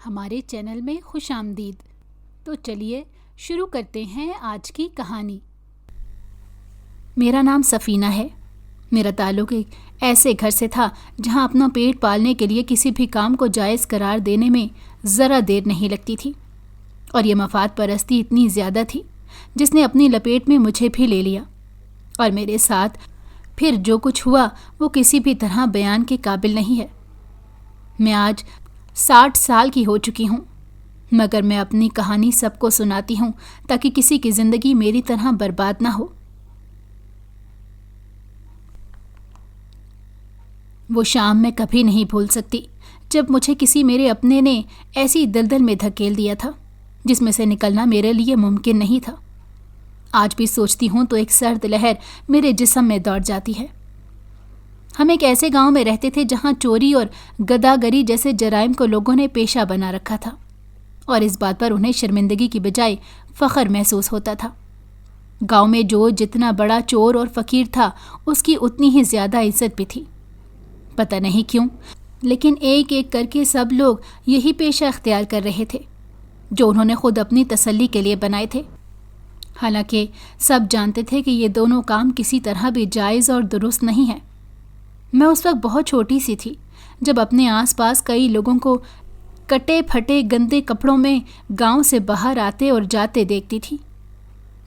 ہمارے چینل میں خوش آمدید۔ تو چلیے شروع کرتے ہیں آج کی کہانی۔ میرا نام سفینہ ہے۔ میرا تعلق ایک ایسے گھر سے تھا جہاں اپنا پیٹ پالنے کے لیے کسی بھی کام کو جائز قرار دینے میں ذرا دیر نہیں لگتی تھی، اور یہ مفاد پرستی اتنی زیادہ تھی جس نے اپنی لپیٹ میں مجھے بھی لے لیا، اور میرے ساتھ پھر جو کچھ ہوا وہ کسی بھی طرح بیان کے قابل نہیں ہے۔ میں آج 60 سال کی ہو چکی ہوں، مگر میں اپنی کہانی سب کو سناتی ہوں تاکہ کسی کی زندگی میری طرح برباد نہ ہو۔ وہ شام میں کبھی نہیں بھول سکتی جب مجھے کسی میرے اپنے نے ایسی دلدل میں دھکیل دیا تھا جس میں سے نکلنا میرے لیے ممکن نہیں تھا۔ آج بھی سوچتی ہوں تو ایک سرد لہر میرے جسم میں دوڑ جاتی ہے۔ ہم ایک ایسے گاؤں میں رہتے تھے جہاں چوری اور گداگری جیسے جرائم کو لوگوں نے پیشہ بنا رکھا تھا، اور اس بات پر انہیں شرمندگی کی بجائے فخر محسوس ہوتا تھا۔ گاؤں میں جو جتنا بڑا چور اور فقیر تھا اس کی اتنی ہی زیادہ عزت بھی تھی۔ پتہ نہیں کیوں، لیکن ایک ایک کر کے سب لوگ یہی پیشہ اختیار کر رہے تھے جو انہوں نے خود اپنی تسلی کے لیے بنائے تھے، حالانکہ سب جانتے تھے کہ یہ دونوں کام کسی طرح بھی جائز اور درست نہیں ہے۔ میں اس وقت بہت چھوٹی سی تھی جب اپنے آس پاس کئی لوگوں کو کٹے پھٹے گندے کپڑوں میں گاؤں سے باہر آتے اور جاتے دیکھتی تھی۔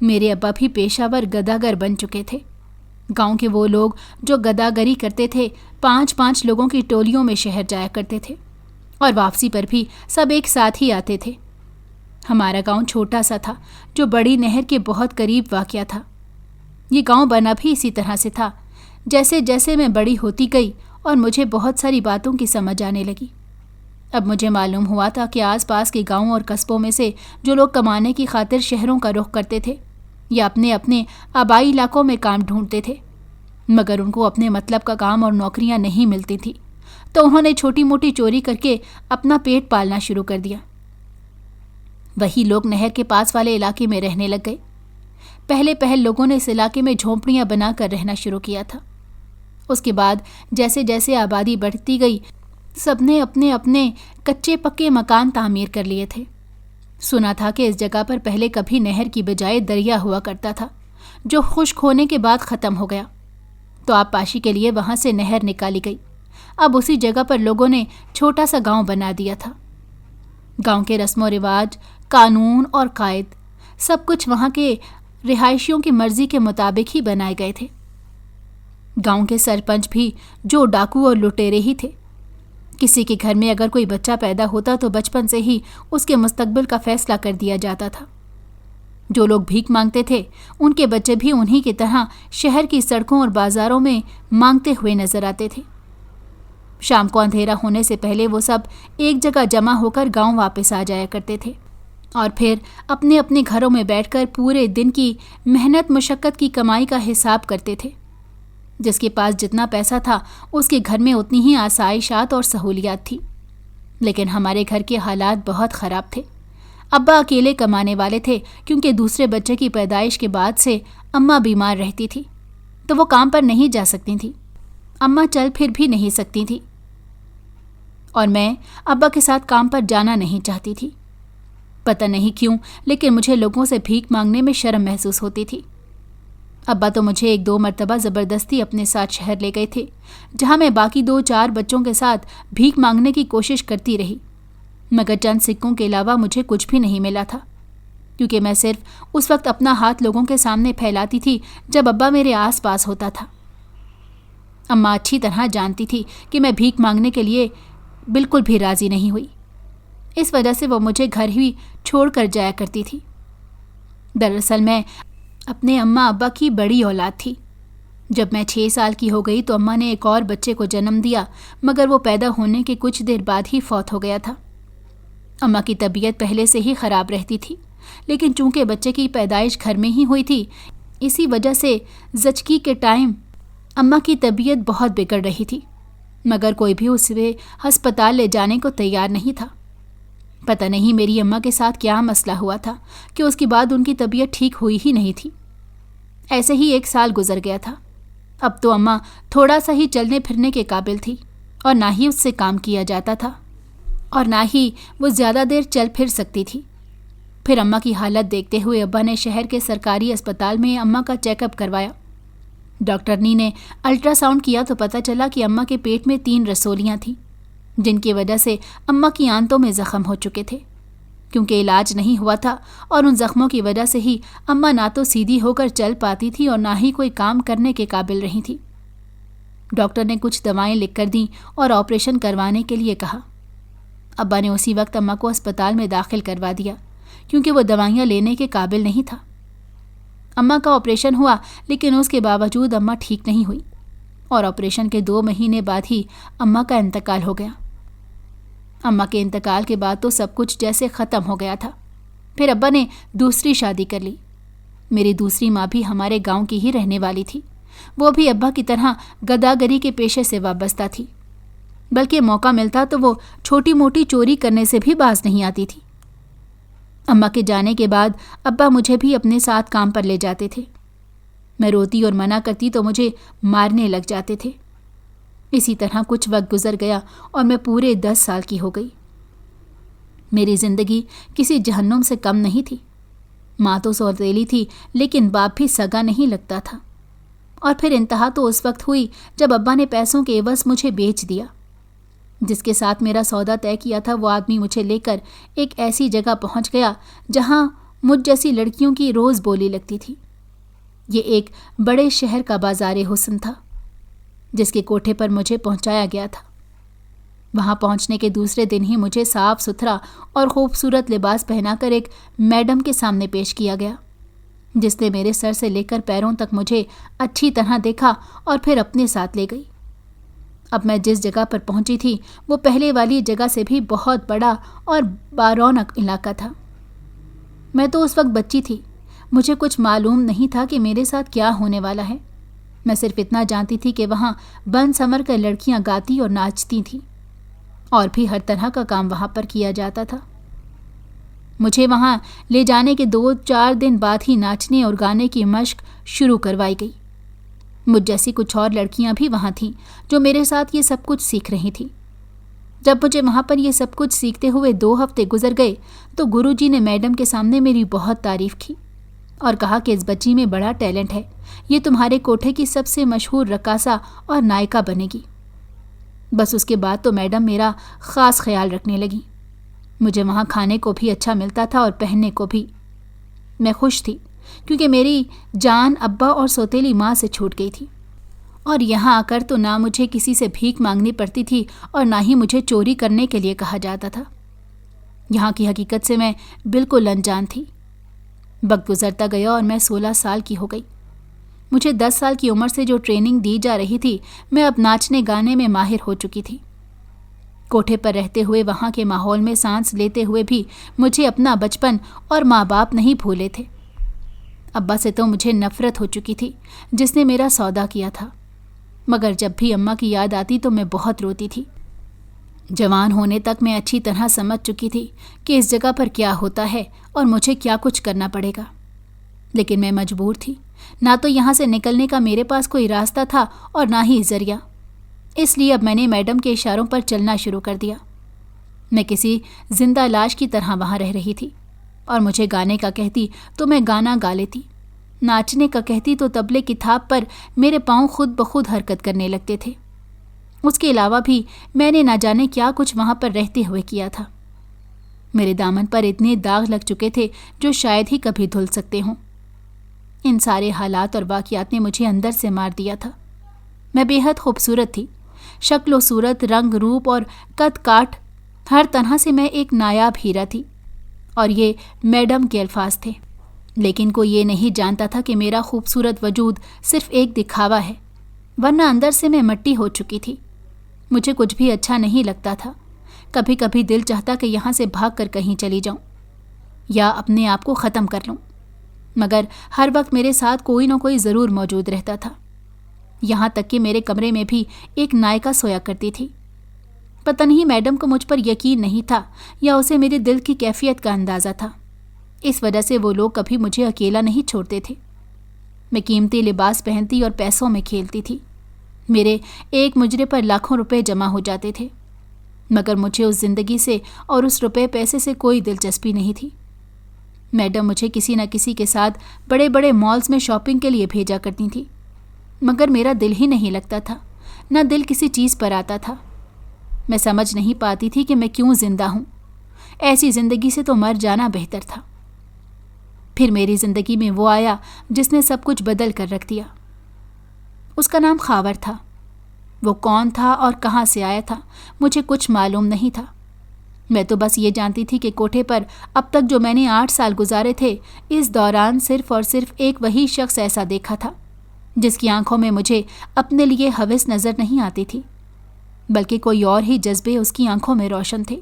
میرے ابا بھی پیشہ ور گداگر بن چکے تھے۔ گاؤں کے وہ لوگ جو گداگری کرتے تھے 5 لوگوں کی ٹولیوں میں شہر جایا کرتے تھے، اور واپسی پر بھی سب ایک ساتھ ہی آتے تھے۔ ہمارا گاؤں چھوٹا سا تھا جو بڑی نہر کے بہت قریب واقع تھا۔ یہ گاؤں بنا بھی اسی طرح سے تھا۔ جیسے جیسے میں بڑی ہوتی گئی اور مجھے بہت ساری باتوں کی سمجھ آنے لگی، اب مجھے معلوم ہوا تھا کہ آس پاس کے گاؤں اور قصبوں میں سے جو لوگ کمانے کی خاطر شہروں کا رخ کرتے تھے یا اپنے اپنے آبائی علاقوں میں کام ڈھونڈتے تھے، مگر ان کو اپنے مطلب کا کام اور نوکریاں نہیں ملتی تھی، تو انہوں نے چھوٹی موٹی چوری کر کے اپنا پیٹ پالنا شروع کر دیا۔ وہی لوگ نہر کے پاس والے علاقے میں رہنے لگ گئے۔ پہلے لوگوں نے اس علاقے میں جھونپڑیاں بنا کر رہنا شروع کیا تھا۔ اس کے بعد جیسے جیسے آبادی بڑھتی گئی، سب نے اپنے اپنے کچے پکے مکان تعمیر کر لیے تھے۔ سنا تھا کہ اس جگہ پر پہلے کبھی نہر کی بجائے دریا ہوا کرتا تھا جو خشک ہونے کے بعد ختم ہو گیا، تو آبپاشی کے لیے وہاں سے نہر نکالی گئی۔ اب اسی جگہ پر لوگوں نے چھوٹا سا گاؤں بنا دیا تھا۔ گاؤں کے رسم و رواج، قانون اور قائد سب کچھ وہاں کے رہائشیوں کی مرضی کے مطابق ہی بنائے گئے تھے۔ گاؤں کے سرپنچ بھی جو ڈاکو اور لٹیرے ہی تھے۔ کسی کے گھر میں اگر کوئی بچہ پیدا ہوتا تو بچپن سے ہی اس کے مستقبل کا فیصلہ کر دیا جاتا تھا۔ جو لوگ بھیک مانگتے تھے ان کے بچے بھی انہی کی طرح شہر کی سڑکوں اور بازاروں میں مانگتے ہوئے نظر آتے تھے۔ شام کو اندھیرا ہونے سے پہلے وہ سب ایک جگہ جمع ہو کر گاؤں واپس آ جایا کرتے تھے، اور پھر اپنے اپنے گھروں میں بیٹھ کر پورے دن کی محنت مشقت کی کمائی کا حساب کرتے تھے۔ جس کے پاس جتنا پیسہ تھا اس کے گھر میں اتنی ہی آسائشات اور سہولیات تھی، لیکن ہمارے گھر کے حالات بہت خراب تھے۔ ابا اکیلے کمانے والے تھے کیونکہ دوسرے بچے کی پیدائش کے بعد سے اماں بیمار رہتی تھی، تو وہ کام پر نہیں جا سکتی تھی۔ اماں چل پھر بھی نہیں سکتی تھی، اور میں ابا کے ساتھ کام پر جانا نہیں چاہتی تھی۔ پتہ نہیں کیوں، لیکن مجھے لوگوں سے بھیک مانگنے میں شرم محسوس ہوتی تھی۔ ابا تو مجھے 1-2 مرتبہ زبردستی اپنے ساتھ شہر لے گئے تھے، جہاں میں باقی 2-4 بچوں کے ساتھ بھیک مانگنے کی کوشش کرتی رہی، مگر چند سکوں کے علاوہ مجھے کچھ بھی نہیں ملا تھا، کیونکہ میں صرف اس وقت اپنا ہاتھ لوگوں کے سامنے پھیلاتی تھی جب ابا میرے آس پاس ہوتا تھا۔ اماں اچھی طرح جانتی تھی کہ میں بھیک مانگنے کے لیے بالکل بھی راضی نہیں ہوئی، اس وجہ سے وہ مجھے گھر ہی چھوڑ کر جایا کرتی تھی۔ دراصل میں اپنے اماں ابا کی بڑی اولاد تھی۔ جب میں 6 سال کی ہو گئی تو اماں نے ایک اور بچے کو جنم دیا، مگر وہ پیدا ہونے کے کچھ دیر بعد ہی فوت ہو گیا تھا۔ اماں کی طبیعت پہلے سے ہی خراب رہتی تھی، لیکن چونکہ بچے کی پیدائش گھر میں ہی ہوئی تھی، اسی وجہ سے زچگی کے ٹائم اماں کی طبیعت بہت بگڑ رہی تھی، مگر کوئی بھی اسے ہسپتال لے جانے کو تیار نہیں تھا۔ پتہ نہیں میری اماں کے ساتھ کیا مسئلہ ہوا تھا کہ اس کے بعد ان کی طبیعت ٹھیک ہوئی ہی نہیں تھی۔ ایسے ہی 1 سال گزر گیا تھا۔ اب تو اماں تھوڑا سا ہی چلنے پھرنے کے قابل تھی، اور نہ ہی اس سے کام کیا جاتا تھا، اور نہ ہی وہ زیادہ دیر چل پھر سکتی تھی۔ پھر اماں کی حالت دیکھتے ہوئے ابا نے شہر کے سرکاری اسپتال میں اماں کا چیک اپ کروایا۔ ڈاکٹرنی نے الٹرا ساؤنڈ کیا تو پتہ چلا کہ اماں کے پیٹ میں 3 رسولیاں تھیں، جن کی وجہ سے اماں کی آنتوں میں زخم ہو چکے تھے۔ کیونکہ علاج نہیں ہوا تھا اور ان زخموں کی وجہ سے ہی اماں نہ تو سیدھی ہو کر چل پاتی تھی اور نہ ہی کوئی کام کرنے کے قابل رہی تھی۔ ڈاکٹر نے کچھ دوائیں لکھ کر دیں اور آپریشن کروانے کے لیے کہا۔ ابا نے اسی وقت اماں کو اسپتال میں داخل کروا دیا، کیونکہ وہ دوائیاں لینے کے قابل نہیں تھا۔ اماں کا آپریشن ہوا، لیکن اس کے باوجود اماں ٹھیک نہیں ہوئی اور آپریشن کے 2 مہینے بعد ہی اماں کا انتقال ہو گیا۔ اماں کے انتقال کے بعد تو سب کچھ جیسے ختم ہو گیا تھا۔ پھر ابا نے دوسری شادی کر لی۔ میری دوسری ماں بھی ہمارے گاؤں کی ہی رہنے والی تھی۔ وہ بھی ابا کی طرح گداگری کے پیشے سے وابستہ تھی، بلکہ موقع ملتا تو وہ چھوٹی موٹی چوری کرنے سے بھی باز نہیں آتی تھی۔ اماں کے جانے کے بعد ابا مجھے بھی اپنے ساتھ کام پر لے جاتے تھے۔ میں روتی اور منع کرتی تو مجھے مارنے لگ جاتے تھے۔ اسی طرح کچھ وقت گزر گیا اور میں پورے 10 سال کی ہو گئی۔ میری زندگی کسی جہنم سے کم نہیں تھی۔ ماں تو سوتیلی تھی، لیکن باپ بھی سگا نہیں لگتا تھا۔ اور پھر انتہا تو اس وقت ہوئی جب ابا نے پیسوں کے عوض مجھے بیچ دیا۔ جس کے ساتھ میرا سودا طے کیا تھا وہ آدمی مجھے لے کر ایک ایسی جگہ پہنچ گیا جہاں مجھ جیسی لڑکیوں کی روز بولی لگتی تھی۔ یہ ایک بڑے شہر کا بازار حسن تھا، جس کے کوٹھے پر مجھے پہنچایا گیا تھا۔ وہاں پہنچنے کے دوسرے دن ہی مجھے صاف ستھرا اور خوبصورت لباس پہنا کر ایک میڈم کے سامنے پیش کیا گیا، جس نے میرے سر سے لے کر پیروں تک مجھے اچھی طرح دیکھا اور پھر اپنے ساتھ لے گئی۔ اب میں جس جگہ پر پہنچی تھی وہ پہلے والی جگہ سے بھی بہت بڑا اور بارونق علاقہ تھا۔ میں تو اس وقت بچی تھی، مجھے کچھ معلوم نہیں تھا کہ میرے ساتھ کیا ہونے والا ہے۔ میں صرف اتنا جانتی تھی کہ وہاں بن سنور کر لڑکیاں گاتی اور ناچتی تھیں، اور بھی ہر طرح کا کام وہاں پر کیا جاتا تھا۔ مجھے وہاں لے جانے کے 2-4 دن بعد ہی ناچنے اور گانے کی مشق شروع کروائی گئی۔ مجھ جیسی کچھ اور لڑکیاں بھی وہاں تھیں جو میرے ساتھ یہ سب کچھ سیکھ رہی تھیں۔ جب مجھے وہاں پر یہ سب کچھ سیکھتے ہوئے 2 ہفتے گزر گئے تو گرو جی نے میڈم کے سامنے میری بہت تعریف کی اور کہا کہ اس بچی میں بڑا ٹیلنٹ ہے، یہ تمہارے کوٹھے کی سب سے مشہور رقاصہ اور نائکا بنے گی۔ بس اس کے بعد تو میڈم میرا خاص خیال رکھنے لگی۔ مجھے وہاں کھانے کو بھی اچھا ملتا تھا اور پہننے کو بھی۔ میں خوش تھی کیونکہ میری جان ابا اور سوتیلی ماں سے چھوٹ گئی تھی، اور یہاں آ کر تو نہ مجھے کسی سے بھیک مانگنی پڑتی تھی اور نہ ہی مجھے چوری کرنے کے لیے کہا جاتا تھا۔ یہاں کی حقیقت سے میں بالکل انجان تھی۔ وقت گزرتا گیا اور میں 16 سال کی ہو گئی۔ مجھے 10 سال کی عمر سے جو ٹریننگ دی جا رہی تھی، میں اب ناچنے گانے میں ماہر ہو چکی تھی۔ کوٹھے پر رہتے ہوئے وہاں کے ماحول میں سانس لیتے ہوئے بھی مجھے اپنا بچپن اور ماں باپ نہیں بھولے تھے۔ ابا سے تو مجھے نفرت ہو چکی تھی، جس نے میرا سودا کیا تھا، مگر جب بھی اماں کی یاد آتی تو میں بہت روتی تھی۔ جوان ہونے تک میں اچھی طرح سمجھ چکی تھی کہ اس جگہ پر کیا ہوتا ہے اور مجھے کیا کچھ کرنا پڑے گا، لیکن میں مجبور تھی۔ نہ تو یہاں سے نکلنے کا میرے پاس کوئی راستہ تھا اور نہ ہی ذریعہ، اس لیے اب میں نے میڈم کے اشاروں پر چلنا شروع کر دیا۔ میں کسی زندہ لاش کی طرح وہاں رہ رہی تھی، اور مجھے گانے کا کہتی تو میں گانا گا لیتی، ناچنے کا کہتی تو طبلے کی تھاپ پر میرے پاؤں خود بخود حرکت کرنے لگتے تھے۔ اس کے علاوہ بھی میں نے نہ جانے کیا کچھ وہاں پر رہتے ہوئے کیا تھا۔ میرے دامن پر اتنے داغ لگ چکے تھے جو شاید ہی کبھی دھل سکتے ہوں۔ ان سارے حالات اور واقعات نے مجھے اندر سے مار دیا تھا۔ میں بے حد خوبصورت تھی، شکل و صورت، رنگ روپ اور قد کاٹ، ہر طرح سے میں ایک نایاب ہیرا تھی، اور یہ میڈم کے الفاظ تھے۔ لیکن کوئی یہ نہیں جانتا تھا کہ میرا خوبصورت وجود صرف ایک دکھاوا ہے، ورنہ اندر سے میں مٹی ہو چکی تھی۔ مجھے کچھ بھی اچھا نہیں لگتا تھا۔ کبھی کبھی دل چاہتا کہ یہاں سے بھاگ کر کہیں چلی جاؤں یا اپنے آپ کو ختم کر لوں، مگر ہر وقت میرے ساتھ کوئی نہ کوئی ضرور موجود رہتا تھا۔ یہاں تک کہ میرے کمرے میں بھی ایک نائکا سویا کرتی تھی۔ پتہ نہیں میڈم کو مجھ پر یقین نہیں تھا یا اسے میرے دل کی کیفیت کا اندازہ تھا، اس وجہ سے وہ لوگ کبھی مجھے اکیلا نہیں چھوڑتے تھے۔ میں قیمتی لباس پہنتی اور پیسوں میں کھیلتی تھی۔ میرے ایک مجرے پر لاکھوں روپے جمع ہو جاتے تھے۔ مگر مجھے اس زندگی سے اور اس روپے پیسے سے کوئی دلچسپی نہیں تھی۔ میڈم مجھے کسی نہ کسی کے ساتھ بڑے بڑے مالز میں شاپنگ کے لیے بھیجا کرتی تھی، مگر میرا دل ہی نہیں لگتا تھا، نہ دل کسی چیز پر آتا تھا۔ میں سمجھ نہیں پاتی تھی کہ میں کیوں زندہ ہوں، ایسی زندگی سے تو مر جانا بہتر تھا۔ پھر میری زندگی میں وہ آیا جس نے سب کچھ بدل کر رکھ دیا۔ اس کا نام خاور تھا۔ وہ کون تھا اور کہاں سے آیا تھا مجھے کچھ معلوم نہیں تھا۔ میں تو بس یہ جانتی تھی کہ کوٹھے پر اب تک جو میں نے 8 سال گزارے تھے، اس دوران صرف اور صرف ایک وہی شخص ایسا دیکھا تھا جس کی آنکھوں میں مجھے اپنے لیے ہوس نظر نہیں آتی تھی، بلکہ کوئی اور ہی جذبے اس کی آنکھوں میں روشن تھے،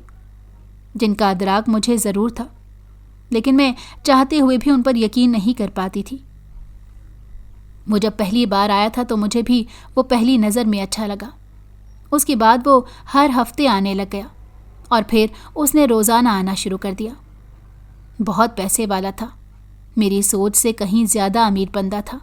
جن کا ادراک مجھے ضرور تھا، لیکن میں چاہتے ہوئے بھی ان پر یقین نہیں کر پاتی تھی۔ وہ جب پہلی بار آیا تھا تو مجھے بھی وہ پہلی نظر میں اچھا لگا۔ اس کے بعد وہ ہر ہفتے آنے لگ گیا اور پھر اس نے روزانہ آنا شروع کر دیا۔ بہت پیسے والا تھا، میری سوچ سے کہیں زیادہ امیر بندہ تھا۔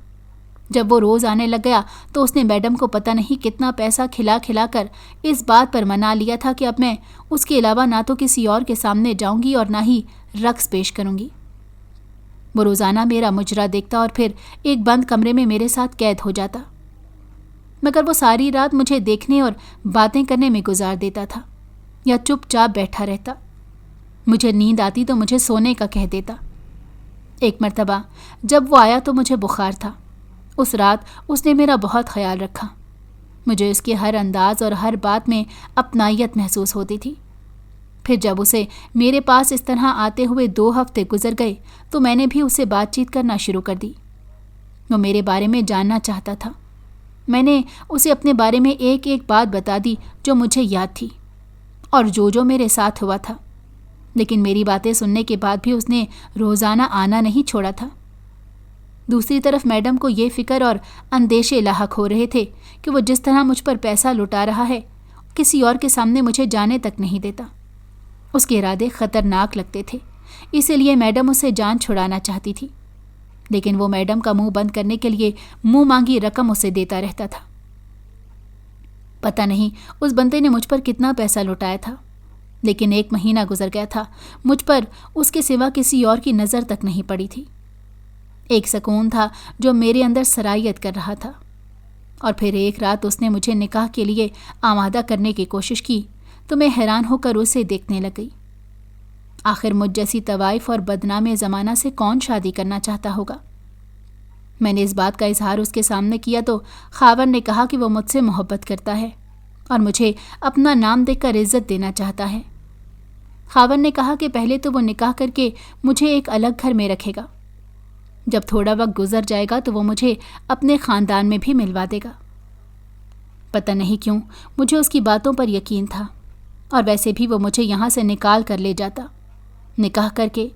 جب وہ روز آنے لگ گیا تو اس نے میڈم کو پتہ نہیں کتنا پیسہ کھلا کھلا کر اس بات پر منا لیا تھا کہ اب میں اس کے علاوہ نہ تو کسی اور کے سامنے جاؤں گی اور نہ ہی رقص پیش کروں گی۔ وہ روزانہ میرا مجرا دیکھتا اور پھر ایک بند کمرے میں میرے ساتھ قید ہو جاتا، مگر وہ ساری رات مجھے دیکھنے اور باتیں کرنے میں گزار دیتا تھا یا چپ چاپ بیٹھا رہتا۔ مجھے نیند آتی تو مجھے سونے کا کہہ دیتا۔ ایک مرتبہ جب وہ آیا تو مجھے بخار تھا۔ اس رات اس نے میرا بہت خیال رکھا۔ مجھے اس کے ہر انداز اور ہر بات میں اپنائیت محسوس ہوتی تھی۔ پھر جب اسے میرے پاس اس طرح آتے ہوئے 2 ہفتے گزر گئے تو میں نے بھی اسے بات چیت کرنا شروع کر دی۔ وہ میرے بارے میں جاننا چاہتا تھا۔ میں نے اسے اپنے بارے میں ایک ایک بات بتا دی جو مجھے یاد تھی اور جو میرے ساتھ ہوا تھا، لیکن میری باتیں سننے کے بعد بھی اس نے روزانہ آنا نہیں چھوڑا تھا۔ دوسری طرف میڈم کو یہ فکر اور اندیشے لاحق ہو رہے تھے کہ وہ جس طرح مجھ پر پیسہ لٹا رہا ہے، کسی اور کے سامنے مجھے جانے تک نہیں دیتا۔ اس کے ارادے خطرناک لگتے تھے، اسی لیے میڈم اسے جان چھڑانا چاہتی تھی، لیکن وہ میڈم کا منہ بند کرنے کے لیے منہ مانگی رقم اسے دیتا رہتا تھا۔ پتہ نہیں اس بندے نے مجھ پر کتنا پیسہ لٹایا تھا، لیکن 1 مہینہ گزر گیا تھا، مجھ پر اس کے سوا کسی اور کی نظر تک نہیں پڑی تھی۔ ایک سکون تھا جو میرے اندر سرایت کر رہا تھا، اور پھر ایک رات اس نے مجھے نکاح کے لیے آمادہ کرنے کی کوشش کی تو میں حیران ہو کر اسے دیکھنے لگ گئی۔ آخر مجھ جیسی طوائف اور بدنام زمانہ سے کون شادی کرنا چاہتا ہوگا؟ میں نے اس بات کا اظہار اس کے سامنے کیا تو خاور نے کہا کہ وہ مجھ سے محبت کرتا ہے اور مجھے اپنا نام دیکھ کر عزت دینا چاہتا ہے۔ خاور نے کہا کہ پہلے تو وہ نکاح کر کے مجھے ایک الگ گھر میں رکھے گا، جب تھوڑا وقت گزر جائے گا تو وہ مجھے اپنے خاندان میں بھی ملوا دے گا۔ پتہ نہیں کیوں مجھے اس کی باتوں پر یقین تھا، اور ویسے بھی وہ مجھے یہاں سے نکال کر لے جاتا، نکاح کر کے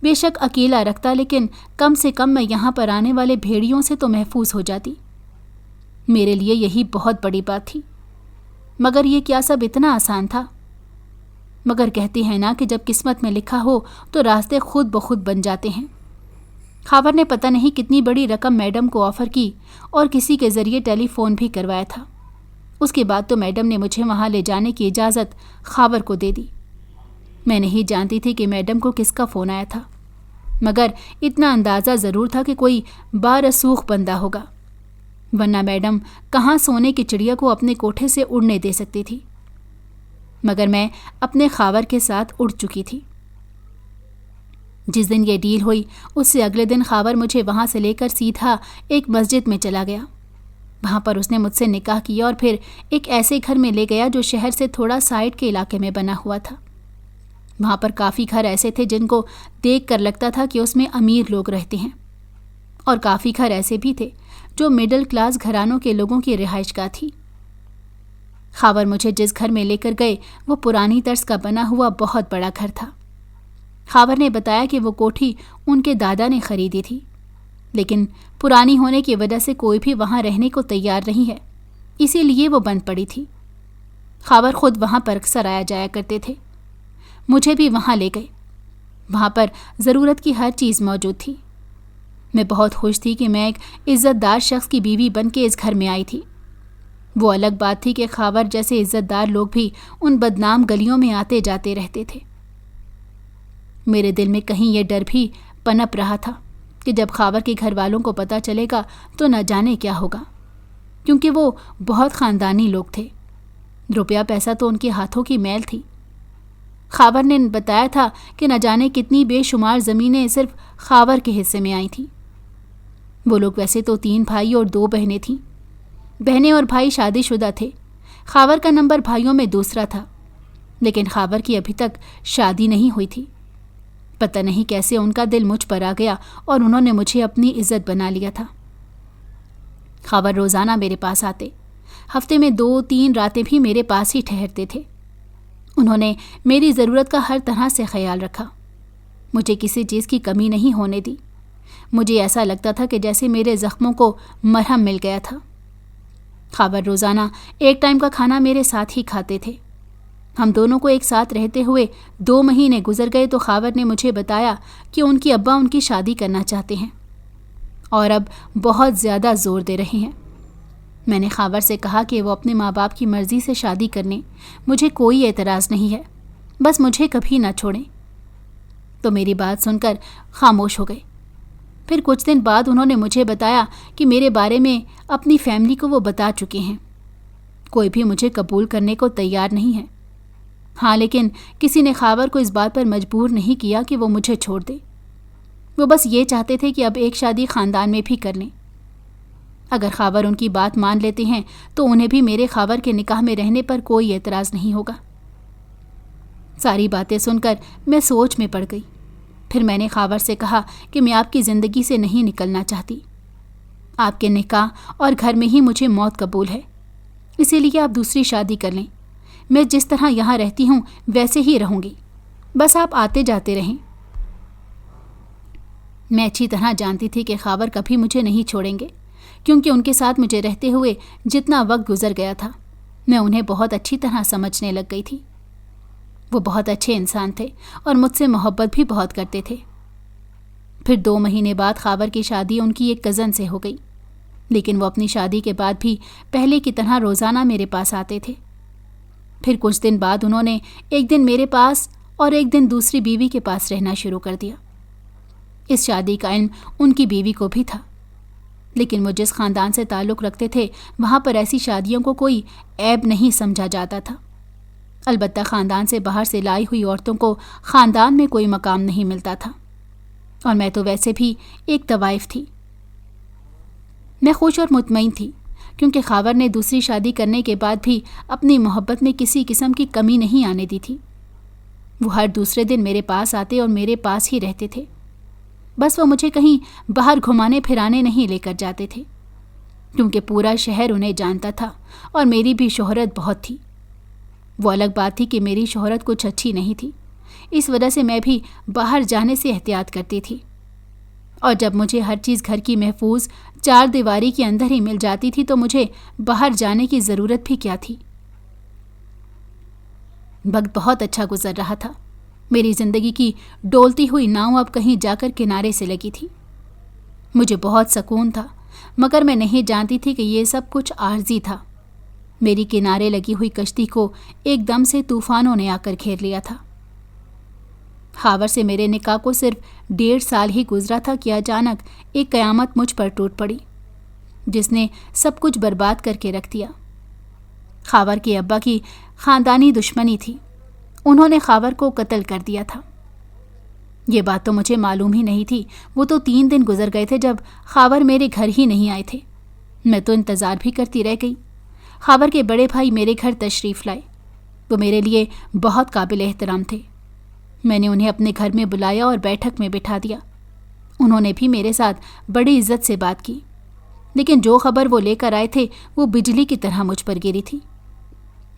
بے شک اکیلا رکھتا، لیکن کم سے کم میں یہاں پر آنے والے بھیڑیوں سے تو محفوظ ہو جاتی۔ میرے لیے یہی بہت بڑی بات تھی، مگر یہ کیا سب اتنا آسان تھا؟ مگر کہتے ہیں نا کہ جب قسمت میں لکھا ہو تو راستے خود بخود بن جاتے ہیں۔ خاور نے پتہ نہیں کتنی بڑی رقم میڈم کو آفر کی اور کسی کے ذریعے ٹیلی فون بھی کروایا تھا۔ اس کے بعد تو میڈم نے مجھے وہاں لے جانے کی اجازت خاور کو دے دی۔ میں نہیں جانتی تھی کہ میڈم کو کس کا فون آیا تھا، مگر اتنا اندازہ ضرور تھا کہ کوئی بارسوخ بندہ ہوگا، ورنہ میڈم کہاں سونے کی چڑیا کو اپنے کوٹھے سے اڑنے دے سکتی تھی۔ مگر میں اپنے خاور کے ساتھ اڑ چکی تھی۔ جس دن یہ ڈیل ہوئی اس سے اگلے دن خاور مجھے وہاں سے لے کر سیدھا ایک مسجد میں چلا گیا۔ وہاں پر اس نے مجھ سے نکاح کیا اور پھر ایک ایسے گھر میں لے گیا جو شہر سے تھوڑا سائڈ کے علاقے میں بنا ہوا تھا۔ وہاں پر کافی گھر ایسے تھے جن کو دیکھ کر لگتا تھا کہ اس میں امیر لوگ رہتے ہیں، اور کافی گھر ایسے بھی تھے جو مڈل کلاس گھرانوں کے لوگوں کی رہائش گاہ تھی۔ خاور مجھے جس گھر میں لے کر گئے وہ پرانی طرز کا بنا ہوا بہت بڑا گھر تھا۔ خاور نے بتایا کہ وہ کوٹھی ان کے دادا نے خریدی تھی، لیکن پرانی ہونے کی وجہ سے کوئی بھی وہاں رہنے کو تیار نہیں ہے، اسی لیے وہ بند پڑی تھی۔ خاور خود وہاں پر اکثر آیا جایا کرتے تھے۔ مجھے بھی وہاں لے گئے۔ وہاں پر ضرورت کی ہر چیز موجود تھی۔ میں بہت خوش تھی کہ میں ایک عزت دار شخص کی بیوی بن کے اس گھر میں آئی تھی۔ وہ الگ بات تھی کہ خاور جیسے عزت دار لوگ بھی ان بدنام گلیوں میں آتے جاتے رہتے تھے۔ میرے دل میں کہیں یہ ڈر بھی پنپ رہا تھا کہ جب خاور کے گھر والوں کو پتہ چلے گا تو نہ جانے کیا ہوگا، کیونکہ وہ بہت خاندانی لوگ تھے۔ روپیہ پیسہ تو ان کے ہاتھوں کی میل تھی۔ خاور نے بتایا تھا کہ نہ جانے کتنی بے شمار زمینیں صرف خاور کے حصے میں آئی تھیں۔ وہ لوگ ویسے تو 3 بھائی اور 2 بہنیں تھیں۔ بہنیں اور بھائی شادی شدہ تھے۔ خاور کا نمبر بھائیوں میں دوسرا تھا، لیکن خاور کی ابھی تک شادی نہیں ہوئی تھی۔ پتہ نہیں کیسے ان کا دل مجھ پر آ گیا اور انہوں نے مجھے اپنی عزت بنا لیا تھا۔ خاور روزانہ میرے پاس آتے، ہفتے میں 2-3 راتیں بھی میرے پاس ہی ٹھہرتے تھے۔ انہوں نے میری ضرورت کا ہر طرح سے خیال رکھا، مجھے کسی چیز کی کمی نہیں ہونے دی۔ مجھے ایسا لگتا تھا کہ جیسے میرے زخموں کو مرہم مل گیا تھا۔ خاور روزانہ ایک ٹائم کا کھانا میرے ساتھ ہی کھاتے تھے۔ ہم دونوں کو ایک ساتھ رہتے ہوئے 2 مہینے گزر گئے تو خاور نے مجھے بتایا کہ ان کی ابا ان کی شادی کرنا چاہتے ہیں اور اب بہت زیادہ زور دے رہے ہیں۔ میں نے خاور سے کہا کہ وہ اپنے ماں باپ کی مرضی سے شادی کرنے، مجھے کوئی اعتراض نہیں ہے، بس مجھے کبھی نہ چھوڑیں۔ تو میری بات سن کر خاموش ہو گئے۔ پھر کچھ دن بعد انہوں نے مجھے بتایا کہ میرے بارے میں اپنی فیملی کو وہ بتا چکے ہیں۔ کوئی بھی مجھے قبول کرنے کو تیار نہیں ہے۔ ہاں، لیکن کسی نے خاور کو اس بات پر مجبور نہیں کیا کہ وہ مجھے چھوڑ دے۔ وہ بس یہ چاہتے تھے کہ اب ایک شادی خاندان میں بھی کر لیں۔ اگر خاور ان کی بات مان لیتے ہیں تو انہیں بھی میرے خاور کے نکاح میں رہنے پر کوئی اعتراض نہیں ہوگا۔ ساری باتیں سن کر میں سوچ میں پڑ گئی۔ پھر میں نے خاور سے کہا کہ میں آپ کی زندگی سے نہیں نکلنا چاہتی۔ آپ کے نکاح اور گھر میں ہی مجھے موت قبول ہے، اسی لیے آپ دوسری شادی کر لیں۔ میں جس طرح یہاں رہتی ہوں ویسے ہی رہوں گی، بس آپ آتے جاتے رہیں۔ میں اچھی طرح جانتی تھی کہ خاور کبھی مجھے نہیں چھوڑیں گے، کیونکہ ان کے ساتھ مجھے رہتے ہوئے جتنا وقت گزر گیا تھا میں انہیں بہت اچھی طرح سمجھنے لگ گئی تھی۔ وہ بہت اچھے انسان تھے اور مجھ سے محبت بھی بہت کرتے تھے۔ پھر 2 مہینے بعد خاور کی شادی ان کی ایک کزن سے ہو گئی، لیکن وہ اپنی شادی کے بعد بھی پہلے کی طرح روزانہ میرے پاس آتے تھے۔ پھر کچھ دن بعد انہوں نے ایک دن میرے پاس اور ایک دن دوسری بیوی کے پاس رہنا شروع کر دیا۔ اس شادی کا علم ان کی بیوی کو بھی تھا، لیکن وہ جس خاندان سے تعلق رکھتے تھے وہاں پر ایسی شادیوں کو کوئی عیب نہیں سمجھا جاتا تھا۔ البتہ خاندان سے باہر سے لائی ہوئی عورتوں کو خاندان میں کوئی مقام نہیں ملتا تھا، اور میں تو ویسے بھی ایک طوائف تھی۔ میں خوش اور مطمئن تھی، کیونکہ خاور نے دوسری شادی کرنے کے بعد بھی اپنی محبت میں کسی قسم کی کمی نہیں آنے دی تھی۔ وہ ہر دوسرے دن میرے پاس آتے اور میرے پاس ہی رہتے تھے، بس وہ مجھے کہیں باہر گھمانے پھرانے نہیں لے کر جاتے تھے، کیونکہ پورا شہر انہیں جانتا تھا اور میری بھی شہرت بہت تھی۔ وہ الگ بات تھی کہ میری شہرت کچھ اچھی نہیں تھی، اس وجہ سے میں بھی باہر جانے سے احتیاط کرتی تھی، اور جب مجھے ہر چیز گھر کی محفوظ 4 دیواری کے اندر ہی مل جاتی تھی تو مجھے باہر جانے کی ضرورت بھی کیا تھی۔ وقت بہت اچھا گزر رہا تھا۔ میری زندگی کی ڈولتی ہوئی ناؤ اب کہیں جا کر کنارے سے لگی تھی۔ مجھے بہت سکون تھا، مگر میں نہیں جانتی تھی کہ یہ سب کچھ عارضی تھا۔ میری کنارے لگی ہوئی کشتی کو ایک دم سے طوفانوں نے آ کر گھیر لیا تھا۔ خاور سے میرے نکاح کو صرف 1.5 سال ہی گزرا تھا کہ اچانک ایک قیامت مجھ پر ٹوٹ پڑی، جس نے سب کچھ برباد کر کے رکھ دیا۔ خاور کے ابا کی خاندانی دشمنی تھی، انہوں نے خاور کو قتل کر دیا تھا۔ یہ بات تو مجھے معلوم ہی نہیں تھی۔ وہ تو 3 دن گزر گئے تھے جب خاور میرے گھر ہی نہیں آئے تھے۔ میں تو انتظار بھی کرتی رہ گئی۔ خاور کے بڑے بھائی میرے گھر تشریف لائے۔ وہ میرے لیے بہت قابل احترام تھے۔ میں نے انہیں اپنے گھر میں بلایا اور بیٹھک میں بٹھا دیا۔ انہوں نے بھی میرے ساتھ بڑی عزت سے بات کی، لیکن جو خبر وہ لے کر آئے تھے وہ بجلی کی طرح مجھ پر گری تھی۔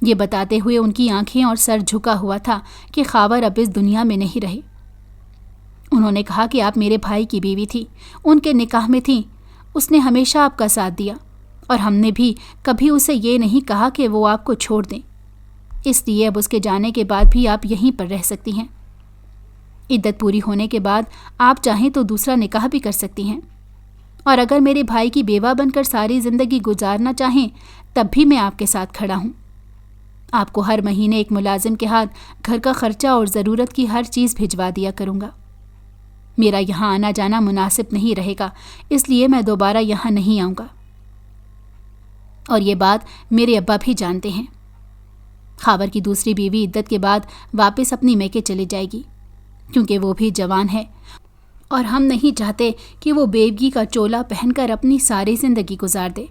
یہ بتاتے ہوئے ان کی آنکھیں اور سر جھکا ہوا تھا کہ خاور اب اس دنیا میں نہیں رہے۔ انہوں نے کہا کہ آپ میرے بھائی کی بیوی تھی، ان کے نکاح میں تھیں، اس نے ہمیشہ آپ کا ساتھ دیا، اور ہم نے بھی کبھی اسے یہ نہیں کہا کہ وہ آپ کو چھوڑ دیں، اس لیے اب اس کے جانے کے بعد بھی آپ یہیں پر رہ سکتی ہیں۔ عدت پوری ہونے کے بعد آپ چاہیں تو دوسرا نکاح بھی کر سکتی ہیں، اور اگر میرے بھائی کی بیوہ بن کر ساری زندگی گزارنا چاہیں تب بھی میں آپ کے ساتھ کھڑا ہوں۔ آپ کو ہر مہینے ایک ملازم کے ہاتھ گھر کا خرچہ اور ضرورت کی ہر چیز بھجوا دیا کروں گا۔ میرا یہاں آنا جانا مناسب نہیں رہے گا، اس لیے میں دوبارہ یہاں نہیں آؤں گا۔ اور یہ بات میرے ابا بھی جانتے ہیں۔ خاور کی دوسری بیوی عدت کے بعد واپس اپنی میکے چلی جائے گی، کیونکہ وہ بھی جوان ہے اور ہم نہیں چاہتے کہ وہ بیوگی کا چولا پہن کر اپنی ساری زندگی گزار دے۔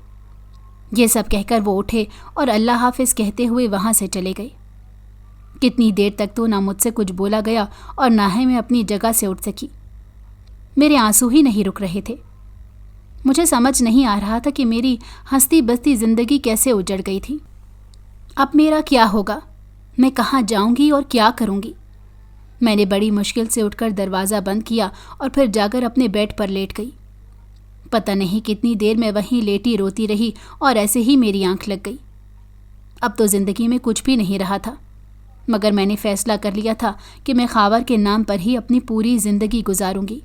یہ سب کہہ کر وہ اٹھے اور اللہ حافظ کہتے ہوئے وہاں سے چلے گئے۔ کتنی دیر تک تو نہ مجھ سے کچھ بولا گیا اور نہ ہی میں اپنی جگہ سے اٹھ سکی۔ میرے آنسو ہی نہیں رک رہے تھے۔ مجھے سمجھ نہیں آ رہا تھا کہ میری ہستی بستی زندگی کیسے اجڑ گئی تھی۔ اب میرا کیا ہوگا؟ میں کہاں جاؤں گی اور کیا کروں گی؟ میں نے بڑی مشکل سے اٹھ کر دروازہ بند کیا اور پھر جا کر اپنے بیڈ پر لیٹ گئی۔ پتہ نہیں کتنی دیر میں وہیں لیٹی روتی رہی اور ایسے ہی میری آنکھ لگ گئی۔ اب تو زندگی میں کچھ بھی نہیں رہا تھا، مگر میں نے فیصلہ کر لیا تھا کہ میں خاور کے نام پر ہی اپنی پوری زندگی گزاروں گی۔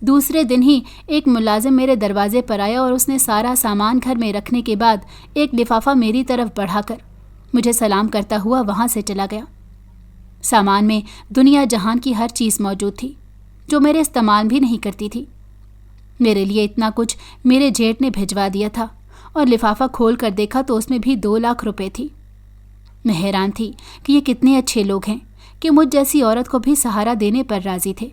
دوسرے دن ہی ایک ملازم میرے دروازے پر آیا اور اس نے سارا سامان گھر میں رکھنے کے بعد ایک لفافہ میری طرف بڑھا کر مجھے سلام کرتا ہوا وہاں سے چلا گیا۔ سامان میں دنیا جہان کی ہر چیز موجود تھی جو میرے استعمال بھی نہیں کرتی تھی۔ میرے لیے اتنا کچھ میرے جیٹ نے بھجوا دیا تھا، اور لفافہ کھول کر دیکھا تو اس میں بھی 2 لاکھ روپے تھی۔ میں حیران تھی کہ یہ کتنے اچھے لوگ ہیں کہ مجھ جیسی عورت کو بھی سہارا دینے پر راضی تھے،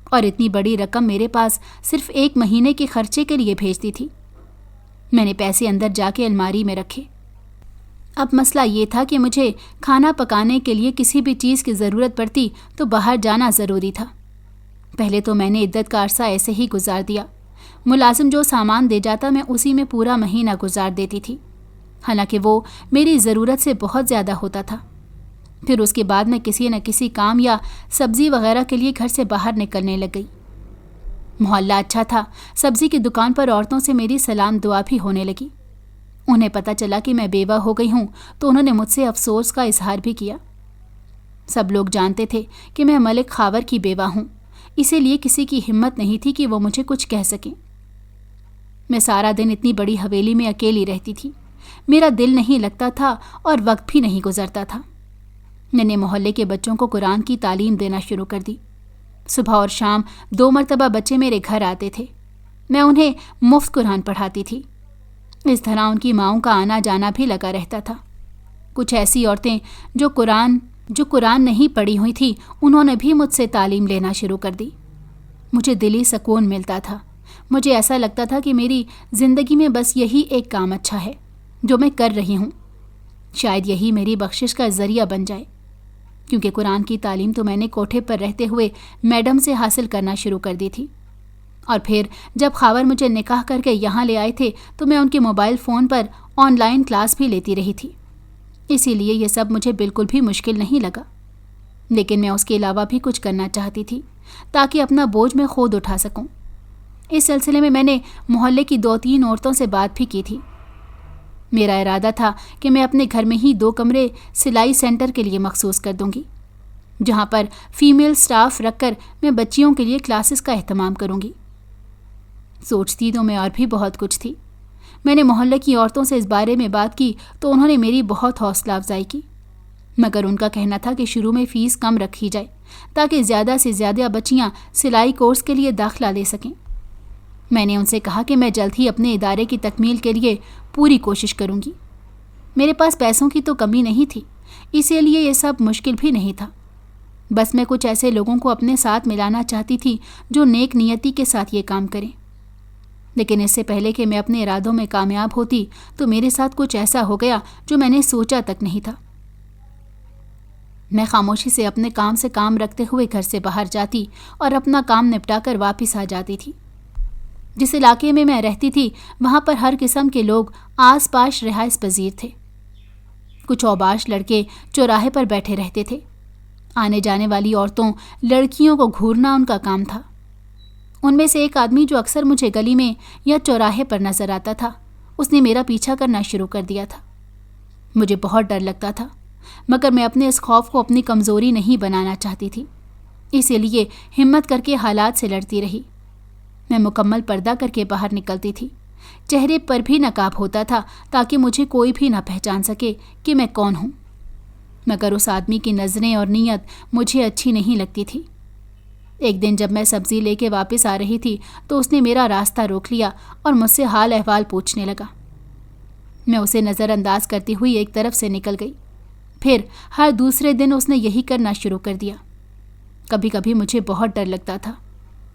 اور اتنی بڑی رقم میرے پاس صرف 1 مہینے کے خرچے کے لیے بھیج دی تھی۔ میں نے پیسے اندر جا کے الماری میں رکھے۔ اب مسئلہ یہ تھا کہ مجھے کھانا پکانے کے لیے کسی بھی چیز کی ضرورت پڑتی تو باہر جانا ضروری تھا۔ پہلے تو میں نے عدت کا عرصہ ایسے ہی گزار دیا۔ ملازم جو سامان دے جاتا میں اسی میں پورا مہینہ گزار دیتی تھی، حالانکہ وہ میری ضرورت سے بہت زیادہ ہوتا تھا۔ پھر اس کے بعد میں کسی نہ کسی کام یا سبزی وغیرہ کے لیے گھر سے باہر نکلنے لگ گئی۔ محلہ اچھا تھا، سبزی کی دکان پر عورتوں سے میری سلام دعا بھی ہونے لگی۔ انہیں پتہ چلا کہ میں بیوہ ہو گئی ہوں تو انہوں نے مجھ سے افسوس کا اظہار بھی کیا۔ سب لوگ جانتے تھے کہ میں ملک خاور کی بیوہ ہوں، اسی لیے کسی کی ہمت نہیں تھی کہ وہ مجھے کچھ کہہ سکیں۔ میں سارا دن اتنی بڑی حویلی میں اکیلی رہتی تھی، میرا دل نہیں لگتا تھا اور وقت بھی نہیں گزرتا تھا۔ میں نے محلے کے بچوں کو قرآن کی تعلیم دینا شروع کر دی۔ صبح اور شام 2 مرتبہ بچے میرے گھر آتے تھے، میں انہیں مفت قرآن پڑھاتی تھی۔ اس طرح ان کی ماؤں کا آنا جانا بھی لگا رہتا تھا۔ کچھ ایسی عورتیں جو قرآن نہیں پڑھی ہوئی تھی، انہوں نے بھی مجھ سے تعلیم لینا شروع کر دی۔ مجھے دلی سکون ملتا تھا۔ مجھے ایسا لگتا تھا کہ میری زندگی میں بس یہی ایک کام اچھا ہے جو میں کر رہی ہوں، شاید یہی میری بخشش کا ذریعہ بن جائے، کیونکہ قرآن کی تعلیم تو میں نے کوٹھے پر رہتے ہوئے میڈم سے حاصل کرنا شروع کر دی تھی، اور پھر جب خاور مجھے نکاح کر کے یہاں لے آئے تھے تو میں ان کے mobile phone per on line class بھی لیتی رہی تھی۔ اسی لیے یہ سب مجھے بالکل بھی مشکل نہیں لگا، لیکن میں اس کے علاوہ بھی کچھ کرنا چاہتی تھی تاکہ اپنا بوجھ میں خود اٹھا سکوں۔ اس سلسلے میں نے محلے کی 2-3 عورتوں سے بات بھی کی تھی۔ میرا ارادہ تھا کہ میں اپنے گھر میں ہی 2 کمرے سلائی سینٹر کے لیے مخصوص کر دوں گی، جہاں پر فیمیل سٹاف رکھ کر میں بچیوں کے لیے کلاسز کا اہتمام کروں گی۔ سوچتی تو میں اور بھی بہت کچھ تھی۔ میں نے محلے کی عورتوں سے اس بارے میں بات کی تو انہوں نے میری بہت حوصلہ افزائی کی، مگر ان کا کہنا تھا کہ شروع میں فیس کم رکھی جائے تاکہ زیادہ سے زیادہ بچیاں سلائی کورس کے لیے داخلہ لے سکیں۔ میں نے ان سے کہا کہ میں جلد ہی اپنے ادارے کی تکمیل کے لیے پوری کوشش کروں گی۔ میرے پاس پیسوں کی تو کمی نہیں تھی، اسی لیے یہ سب مشکل بھی نہیں تھا۔ بس میں کچھ ایسے لوگوں کو اپنے ساتھ ملانا چاہتی تھی جو نیک نیتی کے ساتھ یہ کام کریں۔ لیکن اس سے پہلے کہ میں اپنے ارادوں میں کامیاب ہوتی تو میرے ساتھ کچھ ایسا ہو گیا جو میں نے سوچا تک نہیں تھا۔ میں خاموشی سے اپنے کام سے کام رکھتے ہوئے گھر سے باہر جاتی اور اپنا کام نپٹا کر واپس آ جاتی تھی۔ جس علاقے میں رہتی تھی وہاں پر ہر قسم کے لوگ آس پاس رہائش پذیر تھے۔ کچھ اوباش لڑکے چوراہے پر بیٹھے رہتے تھے۔ آنے جانے والی عورتوں لڑکیوں کو گھورنا ان کا کام تھا۔ ان میں سے ایک آدمی جو اکثر مجھے گلی میں یا چوراہے پر نظر آتا تھا، اس نے میرا پیچھا کرنا شروع کر دیا تھا۔ مجھے بہت ڈر لگتا تھا، مگر میں اپنے اس خوف کو اپنی کمزوری نہیں بنانا چاہتی تھی، اسی لیے ہمت کر کے حالات سے لڑتی رہی۔ میں مکمل پردہ کر کے باہر نکلتی تھی. چہرے پر بھی نقاب ہوتا تھا تاکہ مجھے کوئی بھی نہ پہچان سکے کہ میں کون ہوں. مگر اس آدمی کی نظریں اور نیت مجھے اچھی نہیں لگتی تھی. ایک دن جب میں سبزی لے کے واپس آ رہی تھی تو اس نے میرا راستہ روک لیا اور مجھ سے حال احوال پوچھنے لگا. میں اسے نظر انداز کرتی ہوئی ایک طرف سے نکل گئی. پھر ہر دوسرے دن اس نے یہی کرنا شروع کر دیا. کبھی کبھی مجھے بہت ڈر لگتا تھا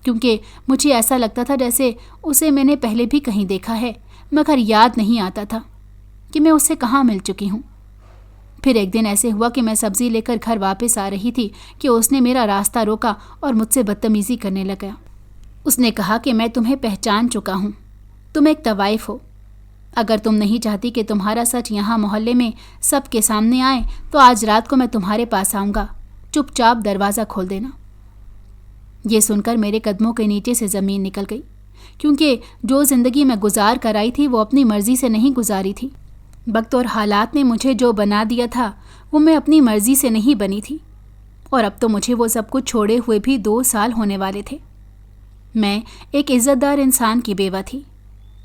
کیونکہ مجھے ایسا لگتا تھا جیسے اسے میں نے پہلے بھی کہیں دیکھا ہے، مگر یاد نہیں آتا تھا کہ میں اس سے کہاں مل چکی ہوں. پھر ایک دن ایسے ہوا کہ میں سبزی لے کر گھر واپس آ رہی تھی کہ اس نے میرا راستہ روکا اور مجھ سے بدتمیزی کرنے لگا. اس نے کہا کہ میں تمہیں پہچان چکا ہوں، تم ایک طوائف ہو. اگر تم نہیں چاہتی کہ تمہارا سچ یہاں محلے میں سب کے سامنے آئے تو آج رات کو میں تمہارے پاس آؤں گا، چپ چاپ دروازہ کھول دینا. یہ سن کر میرے قدموں کے نیچے سے زمین نکل گئی، کیونکہ جو زندگی میں گزار کر آئی تھی وہ اپنی مرضی سے نہیں گزاری تھی. وقت اور حالات نے مجھے جو بنا دیا تھا وہ میں اپنی مرضی سے نہیں بنی تھی، اور اب تو مجھے وہ سب کچھ چھوڑے ہوئے بھی 2 سال ہونے والے تھے. میں ایک عزت دار انسان کی بیوہ تھی.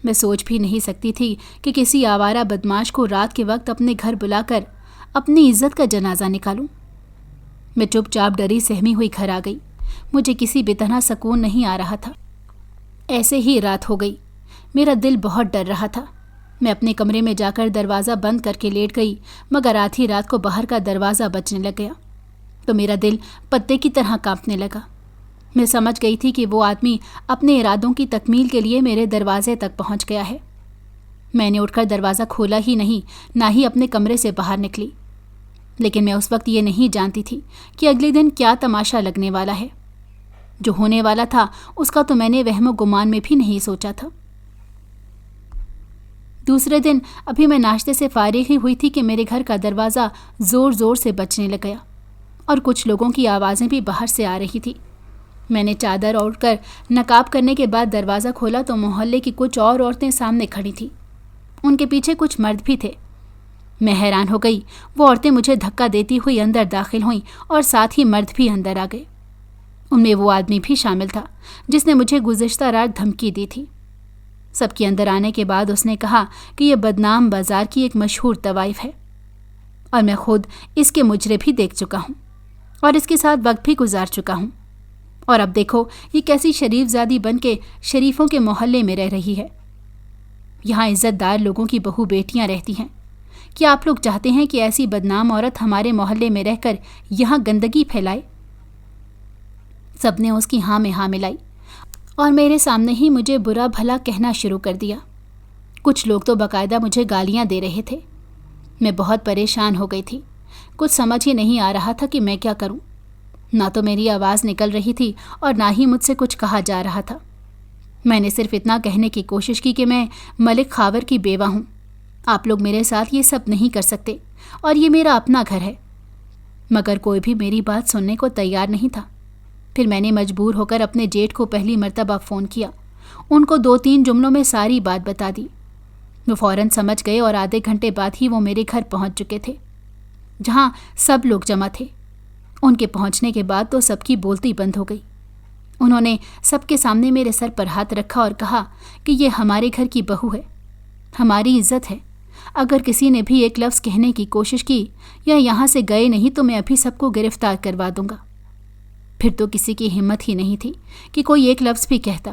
میں سوچ بھی نہیں سکتی تھی کہ کسی آوارہ بدماش کو رات کے وقت اپنے گھر بلا کر اپنی عزت کا جنازہ نکالوں. میں چپ چاپ ڈری سہمی ہوئی گھر آ گئی. مجھے کسی بھی طرح سکون نہیں آ رہا تھا. ایسے ہی رات ہو گئی. میرا دل بہت ڈر رہا تھا. میں اپنے کمرے میں جا کر دروازہ بند کر کے لیٹ گئی، مگر آدھی رات کو باہر کا دروازہ بجنے لگ گیا تو میرا دل پتے کی طرح کانپنے لگا. میں سمجھ گئی تھی کہ وہ آدمی اپنے ارادوں کی تکمیل کے لیے میرے دروازے تک پہنچ گیا ہے. میں نے اٹھ کر دروازہ کھولا ہی نہیں، نہ ہی اپنے کمرے سے باہر نکلی. لیکن میں اس وقت یہ نہیں جانتی تھی کہ اگلے دن کیا تماشا لگنے والا ہے. جو ہونے والا تھا اس کا تو میں نے وہم و گمان میں بھی نہیں سوچا تھا. دوسرے دن ابھی میں ناشتے سے فارغ ہی ہوئی تھی کہ میرے گھر کا دروازہ زور زور سے بجنے لگ گیا اور کچھ لوگوں کی آوازیں بھی باہر سے آ رہی تھی. میں نے چادر اوڑھ کر نقاب کرنے کے بعد دروازہ کھولا تو محلے کی کچھ اور عورتیں سامنے کھڑی تھیں. ان کے پیچھے کچھ مرد بھی تھے. میں حیران ہو گئی. وہ عورتیں مجھے دھکا دیتی ہوئی اندر داخل ہوئیں اور ساتھ ہی مرد بھی اندر آ گئے. ان میں وہ آدمی بھی شامل تھا جس نے مجھے گزشتہ رات دھمکی دی تھی. سب کے اندر آنے کے بعد اس نے کہا کہ یہ بدنام بازار کی ایک مشہور طوائف ہے اور میں خود اس کے مجرے بھی دیکھ چکا ہوں اور اس کے ساتھ وقت بھی گزار چکا ہوں. اور اب دیکھو یہ کیسی شریف زادی بن کے شریفوں کے محلے میں رہ رہی ہے. یہاں عزت دار لوگوں کی بہو بیٹیاں رہتی ہیں. کیا آپ لوگ چاہتے ہیں کہ ایسی بدنام عورت ہمارے محلے میں رہ کر یہاں گندگی پھیلائے؟ سب نے اس کی ہاں میں ہاں ملائی اور میرے سامنے ہی مجھے برا بھلا کہنا شروع کر دیا. کچھ لوگ تو باقاعدہ مجھے گالیاں دے رہے تھے. میں بہت پریشان ہو گئی تھی. کچھ سمجھ ہی نہیں آ رہا تھا کہ میں کیا کروں. نہ تو میری آواز نکل رہی تھی اور نہ ہی مجھ سے کچھ کہا جا رہا تھا. میں نے صرف اتنا کہنے کی کوشش کی کہ میں ملک خاور کی بیوہ ہوں. آپ لوگ میرے ساتھ یہ سب نہیں کر سکتے اور یہ میرا اپنا گھر ہے. مگر کوئی بھی میری بات سننے کو تیار نہیں تھا. پھر میں نے مجبور ہو کر اپنے جیٹھ کو پہلی مرتبہ فون کیا. ان کو 2-3 جملوں میں ساری بات بتا دی. وہ فوراً سمجھ گئے اور آدھے گھنٹے بعد ہی وہ میرے گھر پہنچ چکے تھے جہاں سب لوگ جمع تھے. ان کے پہنچنے کے بعد تو سب کی بولتی بند ہو گئی. انہوں نے سب کے سامنے میرے سر پر ہاتھ رکھا اور کہا کہ یہ ہمارے گھر کی بہو ہے، ہماری عزت ہے. اگر کسی نے بھی ایک لفظ کہنے کی کوشش کی یا یہاں سے گئے نہیں تو میں ابھی سب کو گرفتار کروا دوں گا. پھر تو کسی کی ہمت ہی نہیں تھی کہ کوئی ایک لفظ بھی کہتا.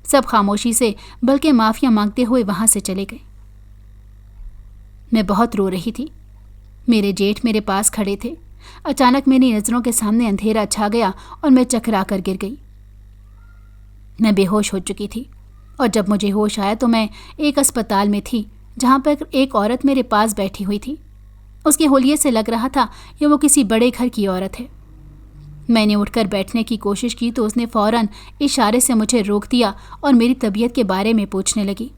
سب خاموشی سے بلکہ معافیاں مانگتے ہوئے وہاں سے چلے گئے. میں بہت رو رہی تھی. میرے جیٹھ میرے پاس کھڑے تھے. اچانک میری نظروں کے سامنے اندھیرا چھا گیا اور میں چکرا کر گر گئی. میں بے ہوش ہو چکی تھی اور جب مجھے ہوش آیا تو میں ایک اسپتال میں تھی جہاں پر ایک عورت میرے پاس بیٹھی ہوئی تھی. اس کے حلیے سے لگ رہا تھا کہ وہ کسی بڑے گھر کی عورت ہے. میں نے اٹھ کر بیٹھنے کی کوشش کی تو اس نے فوراً اشارے سے مجھے روک دیا اور میری طبیعت کے بارے میں پوچھنے لگی.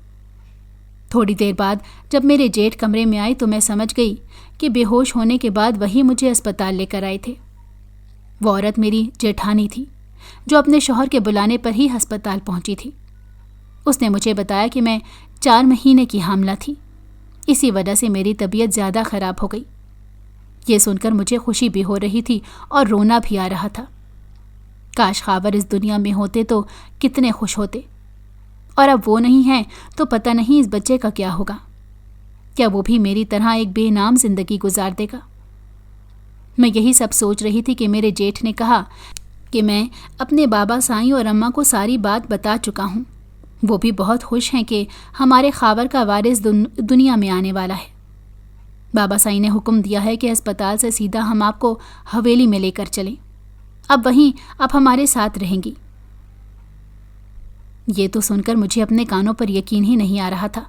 تھوڑی دیر بعد جب میرے جیٹھ کمرے میں آئی تو میں سمجھ گئی کہ بے ہوش ہونے کے بعد وہی مجھے اسپتال لے کر آئے تھے. وہ عورت میری جیٹھانی تھی جو اپنے شوہر کے بلانے پر ہی ہسپتال پہنچی تھی. اس نے مجھے بتایا کہ میں 4 مہینے کی حاملہ تھی. اسی وجہ سے میری طبیعت زیادہ خراب ہو گئی. یہ سن کر مجھے خوشی بھی ہو رہی تھی اور رونا بھی آ رہا تھا. کاش خاور اس دنیا میں ہوتے تو کتنے خوش ہوتے، اور اب وہ نہیں ہیں تو پتہ نہیں اس بچے کا کیا ہوگا۔ کیا وہ بھی میری طرح ایک بے نام زندگی گزار دے گا؟ میں یہی سب سوچ رہی تھی کہ میرے جیٹھ نے کہا کہ میں اپنے بابا سائیں اور اماں کو ساری بات بتا چکا ہوں۔ وہ بھی بہت خوش ہیں کہ ہمارے خاور کا وارث دنیا میں آنے والا ہے۔ بابا سائیں نے حکم دیا ہے کہ ہسپتال سے سیدھا ہم آپ کو حویلی میں لے کر چلیں، اب وہیں آپ ہمارے ساتھ رہیں گی۔ یہ تو سن کر مجھے اپنے کانوں پر یقین ہی نہیں آ رہا تھا۔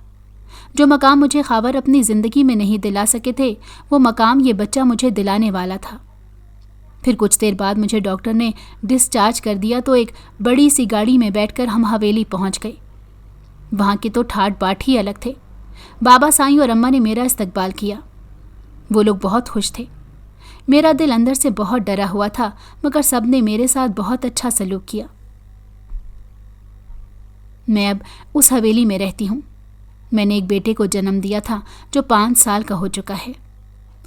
جو مقام مجھے خاور اپنی زندگی میں نہیں دلا سکے تھے، وہ مقام یہ بچہ مجھے دلانے والا تھا۔ پھر کچھ دیر بعد مجھے ڈاکٹر نے ڈسچارج کر دیا تو ایک بڑی سی گاڑی میں بیٹھ کر ہم حویلی پہنچ گئے۔ وہاں کے تو ٹھاٹ باٹ ہی الگ تھے۔ بابا سائیں اور اماں نے میرا استقبال کیا۔ وہ لوگ بہت خوش تھے۔ میرا دل اندر سے بہت ڈرا ہوا تھا، مگر سب نے میرے ساتھ بہت اچھا سلوک کیا۔ میں اب اس حویلی میں رہتی ہوں۔ میں نے ایک بیٹے کو جنم دیا تھا جو 5 سال کا ہو چکا ہے،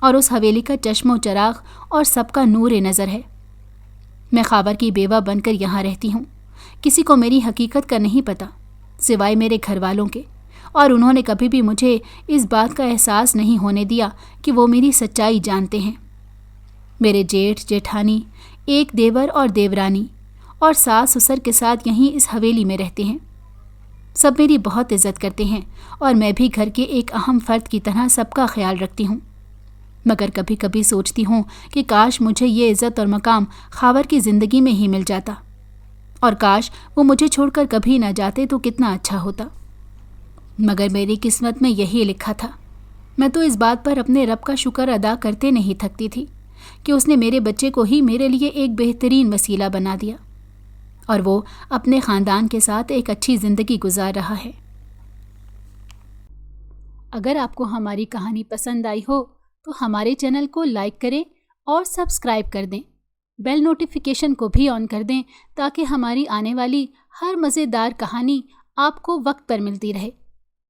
اور اس حویلی کا چشم و چراغ اور سب کا نور نظر ہے۔ میں خاور کی بیوہ بن کر یہاں رہتی ہوں۔ کسی کو میری حقیقت کا نہیں پتہ سوائے میرے گھر والوں کے، اور انہوں نے کبھی بھی مجھے اس بات کا احساس نہیں ہونے دیا کہ وہ میری سچائی جانتے ہیں۔ میرے جیٹھ جیٹھانی، ایک دیور اور دیورانی اور ساس سسر کے ساتھ یہیں اس حویلی میں رہتے ہیں۔ سب میری بہت عزت کرتے ہیں، اور میں بھی گھر کے ایک اہم فرد کی طرح سب کا خیال رکھتی ہوں۔ مگر کبھی کبھی سوچتی ہوں کہ کاش مجھے یہ عزت اور مقام خاور کی زندگی میں ہی مل جاتا، اور کاش وہ مجھے چھوڑ کر کبھی نہ جاتے تو کتنا اچھا ہوتا۔ مگر میری قسمت میں یہی لکھا تھا۔ میں تو اس بات پر اپنے رب کا شکر ادا کرتے نہیں تھکتی تھی کہ اس نے میرے بچے کو ہی میرے لیے ایک بہترین وسیلہ بنا دیا، اور وہ اپنے خاندان کے ساتھ ایک اچھی زندگی گزار رہا ہے۔ اگر آپ کو ہماری کہانی پسند آئی ہو تو ہمارے چینل کو لائک کریں اور سبسکرائب کر دیں۔ بیل نوٹیفیکیشن کو بھی آن کر دیں تاکہ ہماری آنے والی ہر مزیدار کہانی آپ کو وقت پر ملتی رہے۔